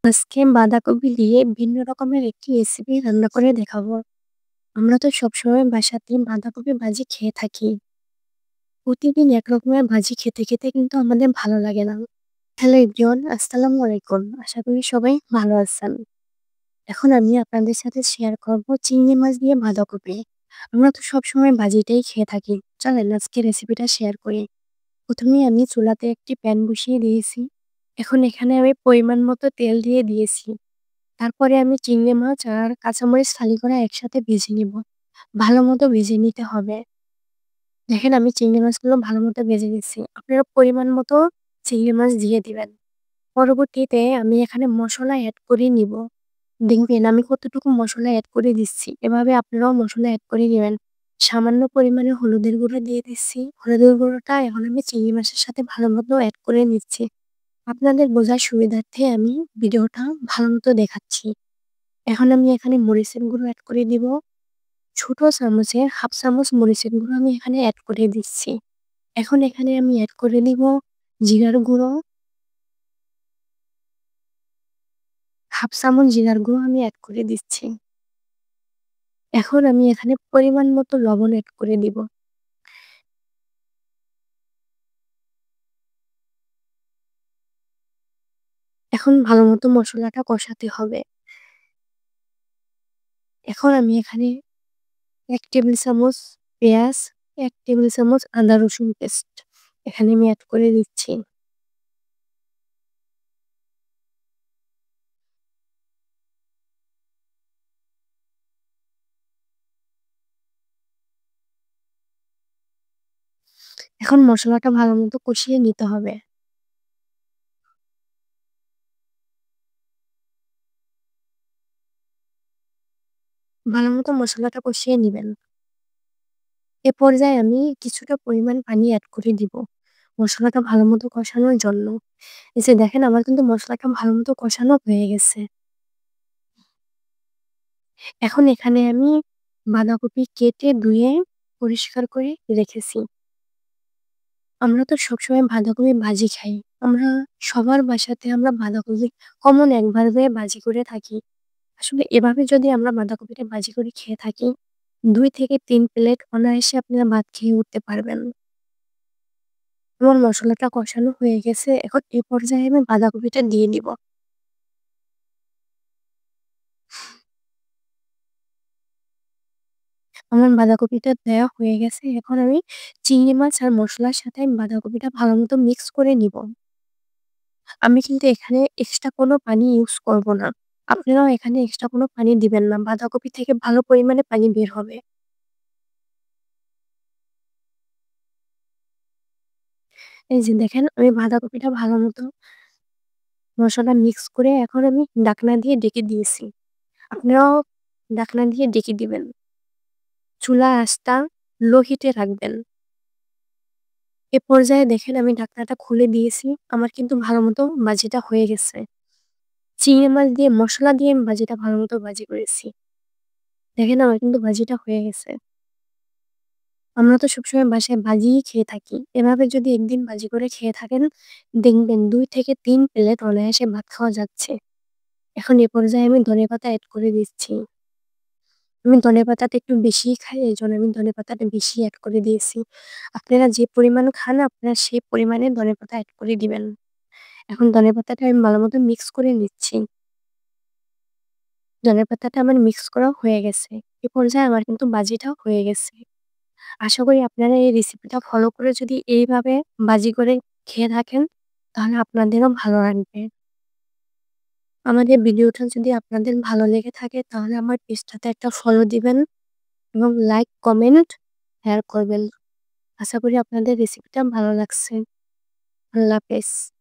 আজকে বাঁধাকপি দিয়ে ভিন্ন রকমের একটি রেসিপি রান্না করে দেখাবো। আমরা তো সবসময় বাসাতে বাঁধাকপি ভাজি খেয়ে থাকি। প্রতিদিন এক রকমের ভাজি খেতে খেতে কিন্তু আমাদের ভালো লাগে না। হ্যালো এভরিওয়ান, আসসালামু আলাইকুম। আশা করি সবাই ভালো আছেন। এখন আমি আপনাদের সাথে শেয়ার করব চিংড়ি মাছ দিয়ে বাঁধাকপি। আমরা তো সবসময় ভাজিটাই খেয়ে থাকি। চলেন আজকে রেসিপিটা শেয়ার করি। প্রথমেই আমি চুলাতে একটি প্যান বসিয়ে দিয়েছি। এখন এখানে আমি পরিমাণ মতো তেল দিয়ে দিয়েছি। তারপরে আমি চিংড়ি মাছ আর কাঁচামরিচ ফালি করে একসাথে ভেজে নিব। ভালো মতো ভেজে নিতে হবে। দেখেন আমি চিংড়ি মাছগুলো ভালো মতো ভেজে নিচ্ছি। আপনারা পরিমাণ মতো চিংড়ি মাছ দিয়ে দিবেন। পরবর্তীতে আমি এখানে মসলা এড করে নিব। দেখবেন আমি কতটুকু মসলা এড করে দিচ্ছি। এভাবে আপনারাও মসলা এড করে নেবেন। সামান্য পরিমাণে হলুদের গুঁড়ো দিয়ে দিচ্ছি। হলুদের গুঁড়োটা এখন আমি চিংড়ি মাছের সাথে ভালো মতো এড করে নিচ্ছি। আপনাদের বোঝার সুবিধার্থে আমি ভিডিওটা ভালো মতো দেখাচ্ছি। এখন আমি এখানে মরিচের গুঁড়ো এড করে দিব। ছোট চামচের হাফ চামচ মরিচের গুঁড়ো আমি এখানে এড করে দিচ্ছি। এখন এখানে আমি এড করে দিব জিরার গুঁড়ো। হাফ চামচ জিরার গুঁড়ো আমি এড করে দিচ্ছি। এখন আমি এখানে পরিমাণ মতো লবণ এড করে দিব। এখন ভালো মতো মশলাটা কষাতে হবে। এখন আমি এখানে ১ টেবিল চামচ পেঁয়াজ, ১ টেবিল চামচ আদা রসুন পেস্ট এখানে আমি এড করে দিচ্ছি। এখন মশলাটা ভালো মতো কষিয়ে নিতে হবে। ভালো মতো মশলাটা কষিয়ে নিবেন। এ পর্যায়ে আমি কিছুটা পরিমাণ পানি এড করে দিব মশলাটা ভালো মতো কষানোর জন্য। এই যে দেখেন আমার কিন্তু মশলাটা ভালো মতো কষানো হয়ে গেছে। এখন এখানে আমি বাঁধাকপি কেটে ধুয়ে পরিষ্কার করে রেখেছি। আমরা তো সবসময় বাঁধাকপি ভাজি খাই। আমরা সবার বাসাতে আমরা বাঁধাকপি কমন একভাবে ভাজি করে থাকি। আসলে এভাবে যদি আমরা বাঁধাকপিটা ভাজি করে খেয়ে থাকি ২ থেকে ৩ প্লেট অনায়াসে আপনারা ভাত খেয়ে উঠতে পারবেন। আমার মসলাটা কষানো হয়ে গেছে। এখন এ পর্যায়ে আমি বাঁধাকপিটা দিয়ে দিব। আমার বাঁধাকপিটা দেওয়া হয়ে গেছে। এখন আমি চিংড়ি মাছ আর মসলার সাথে আমি বাঁধাকপিটা ভালো মতো মিক্স করে নিব। আমি কিন্তু এখানে এক্সট্রা কোনো পানি ইউজ করব না। আপনারাও এখানে এক্সট্রা কোনো পানি দিবেন না। বাঁধাকপি থেকে ভালো পরিমাণে পানি বের হবে। এই যে দেখেন আমি বাঁধাকপিটা ভালো মতো মসলা মিক্স করে এখন আমি ঢাকনা দিয়ে ঢেকে দিয়েছি। আপনারাও ঢাকনা দিয়ে ঢেকে দিবেন। চুলার আঁচটা লো হিটে রাখবেন। এ পর্যায়ে দেখেন আমি ঢাকনাটা খুলে দিয়েছি। আমার কিন্তু ভালো মতো ভাজিটা হয়ে গেছে। চিংড়ি মাছ দিয়ে মসলা দিয়ে আমি ভাজিটা ভালো মতো ভাজি করেছি। দেখেন আমার কিন্তু ভাজিটা হয়ে গেছে। আমরা তো সবসময় বাসায় ভাজিই খেয়ে থাকি। এভাবে যদি একদিন ভাজি করে খেয়ে থাকেন, দেখবেন ২ থেকে ৩ প্লেট অনায়াসে ভাত খাওয়া যাচ্ছে। এখন এ পর্যায়ে আমি ধনেপাতা এড করে দিচ্ছি। আমি ধনেপাতাটা একটু বেশিই খাই, এজন্য আমি ধনেপাতাটা বেশি এড করে দিয়েছি। আপনারা যে পরিমাণ খান আপনারা সেই পরিমাণে ধনেপাতা এড করে দিবেন। এখন ধনেপাতাটা আমি ভালোমতো মিক্স করে নিচ্ছি। ধনেপাতাটা আমার মিক্স করা হয়ে গেছে। এ পর্যায়ে আমার কিন্তু ভাজিটাও হয়ে গেছে। আশা করি আপনারা এই রেসিপিটা ফলো করে যদি এইভাবে ভাজি করে খেয়ে থাকেন, তাহলে আপনাদেরও ভালো লাগবে। আমাদের ভিডিওটা যদি আপনাদের ভালো লেগে থাকে তাহলে আমার পেজটাতে একটা ফলো দিবেন এবং লাইক, কমেন্ট, শেয়ার করবেন। আশা করি আপনাদের রেসিপিটা ভালো লাগছে। আল্লাহ হাফেজ।